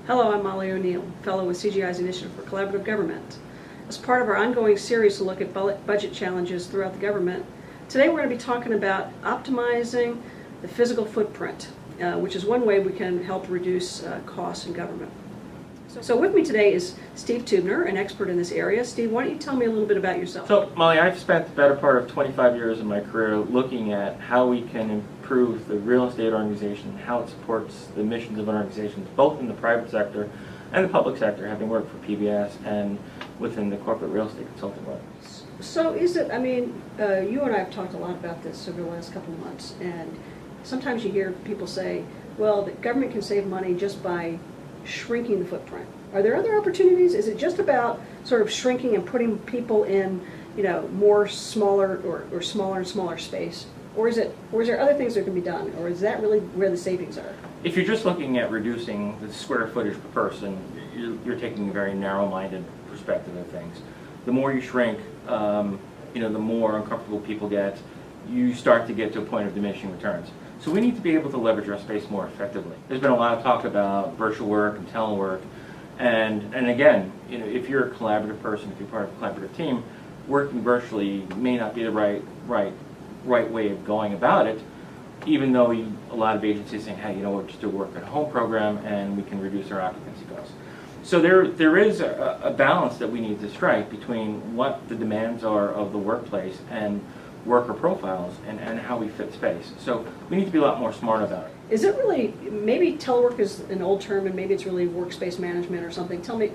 Hello, I'm Molly O'Neill, Fellow with CGI's Initiative for Collaborative Government. As part of our ongoing series to look at budget challenges throughout the government, today we're going to be talking about optimizing the physical footprint, which is one way we can help reduce costs in government. So with me today is Steve Teubner, an expert in this area. Steve, why don't you tell me a little bit about yourself? So, Molly, I've spent the better part of 25 years of my career looking at how we can improve the real estate organization, how it supports the missions of organizations, both in the private sector and the public sector, having worked for PBS and within the corporate real estate consulting world. So is it, you and I have talked a lot about this over the last couple of months, and sometimes you hear people say, well, the government can save money just by shrinking the footprint. Are there other opportunities? Is it just about sort of shrinking and putting people in, more smaller or smaller and smaller space? Or is there other things that can be done? Or is that really where the savings are? If you're just looking at reducing the square footage per person, you're taking a very narrow-minded perspective of things. The more you shrink, the more uncomfortable people get. You start to get to a point of diminishing returns. So we need to be able to leverage our space more effectively. There's been a lot of talk about virtual work and telework, and again, if you're a collaborative person, if you're part of a collaborative team, working virtually may not be the right way of going about it, even though a lot of agencies saying, hey, we'll just do a work at home program and we can reduce our occupancy costs. So there is a balance that we need to strike between what the demands are of the workplace and worker profiles and how we fit space. So we need to be a lot more smart about it. Is it really, maybe telework is an old term and maybe it's really workspace management or something. Tell me,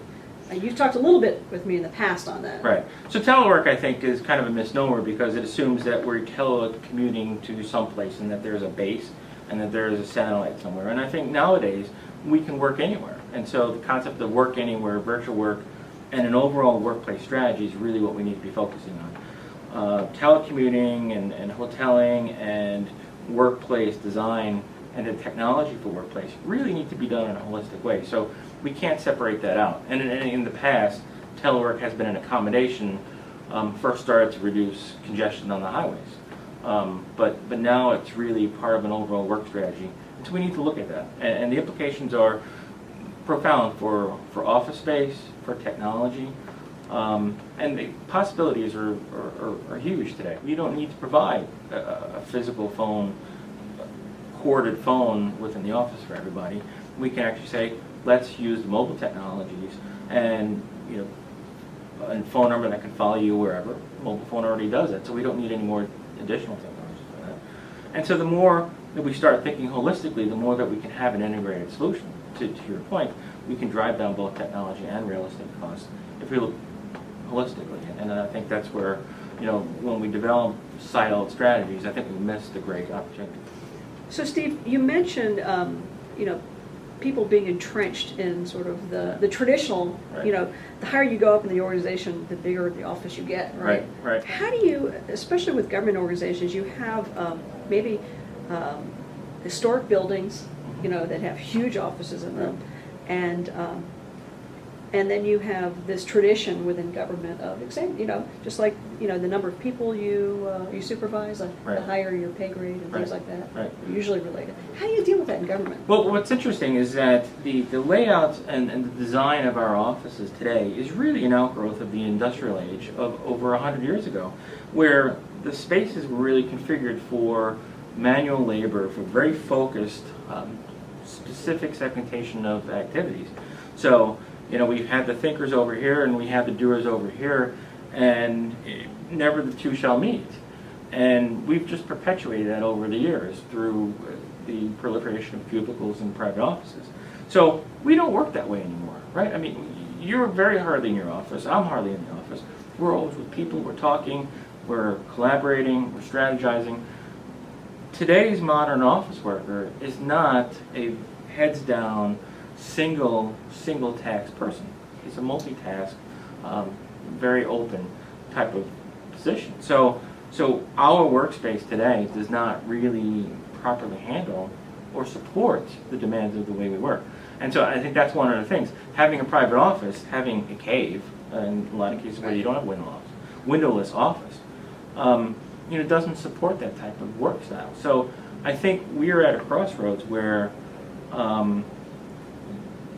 you've talked a little bit with me in the past on that. Right. So telework, I think, is kind of a misnomer because it assumes that we're telecommuting to someplace and that there's a base and that there's a satellite somewhere. And I think nowadays we can work anywhere. And so the concept of work anywhere, virtual work, and an overall workplace strategy is really what we need to be focusing on. Telecommuting and hoteling and workplace design and the technology for workplace really need to be done in a holistic way. So we can't separate that out. And in the past, telework has been an accommodation, first started to reduce congestion on the highways. But now it's really part of an overall work strategy. And so we need to look at that. And the implications are profound for office space, for technology, and the possibilities are huge today. You don't need to provide a physical phone, corded phone within the office for everybody. We can actually say, let's use mobile technologies and a phone number that can follow you wherever. Mobile phone already does it, so we don't need any more additional technology for that. And so the more that we start thinking holistically, the more that we can have an integrated solution. To your point, we can drive down both technology and real estate costs if we look holistically. And I think that's where, when we develop siloed strategies, I think we missed a great opportunity. So Steve, you mentioned, people being entrenched in sort of the traditional, Right. The higher you go up in the organization, the bigger the office you get, right? Right. How do you, especially with government organizations, you have maybe historic buildings, that have huge offices in them, and then you have this tradition within government of, just like, the number of people you supervise, the Right. higher your pay grade and things Right. like that, Right. usually related. How do you deal with that in government? Well, what's interesting is that the layout and the design of our offices today is really an outgrowth of the industrial age of over 100 years ago, where the spaces were really configured for manual labor, for very focused, specific segmentation of activities. So, we had the thinkers over here and we had the doers over here, and never the two shall meet. And we've just perpetuated that over the years through the proliferation of cubicles and private offices. So we don't work that way anymore, right? You're very hardly in your office. I'm hardly in the office. We're always with people. We're talking. We're collaborating. We're strategizing. Today's modern office worker is not a heads down, single task person. He's a multitask, very open type of position. So our workspace today does not really properly handle or support the demands of the way we work. And so I think that's one of the things. Having a private office, having a cave, in a lot of cases where you don't have windowless office, doesn't support that type of work style. So I think we're at a crossroads where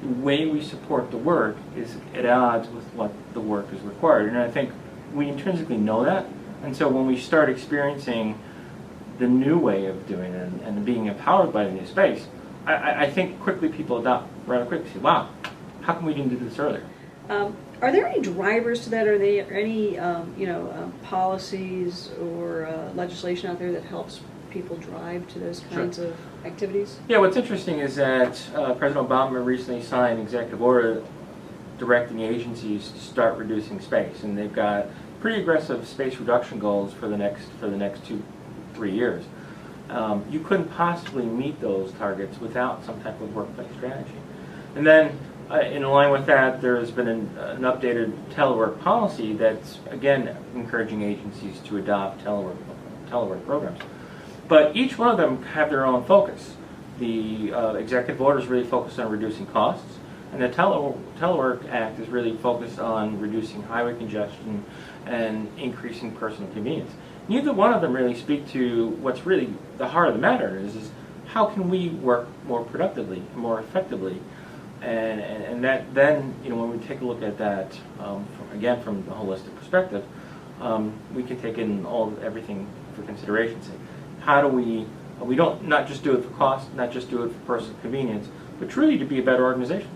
the way we support the work is at odds with what the work is required. And I think we intrinsically know that. And so when we start experiencing the new way of doing it and being empowered by the new space, I think quickly people adopt rather quickly. Say, wow, how come we didn't do this earlier? Are there any drivers to that? Are there any policies or legislation out there that helps people drive to those kinds of activities? Yeah, what's interesting is that President Obama recently signed an executive order directing agencies to start reducing space, and they've got pretty aggressive space reduction goals for the next 2-3 years. You couldn't possibly meet those targets without some type of workplace strategy. And then, in line with that, there's been an updated telework policy that's, again, encouraging agencies to adopt telework programs. But each one of them have their own focus. The executive order is really focused on reducing costs, and the Telework Act is really focused on reducing highway congestion and increasing personal convenience. Neither one of them really speak to what's really the heart of the matter is how can we work more productively, more effectively, and that then, when we take a look at that, again from a holistic perspective, we can take in everything for consideration. Say, how do we don't not just do it for cost, not just do it for personal convenience, but truly to be a better organization.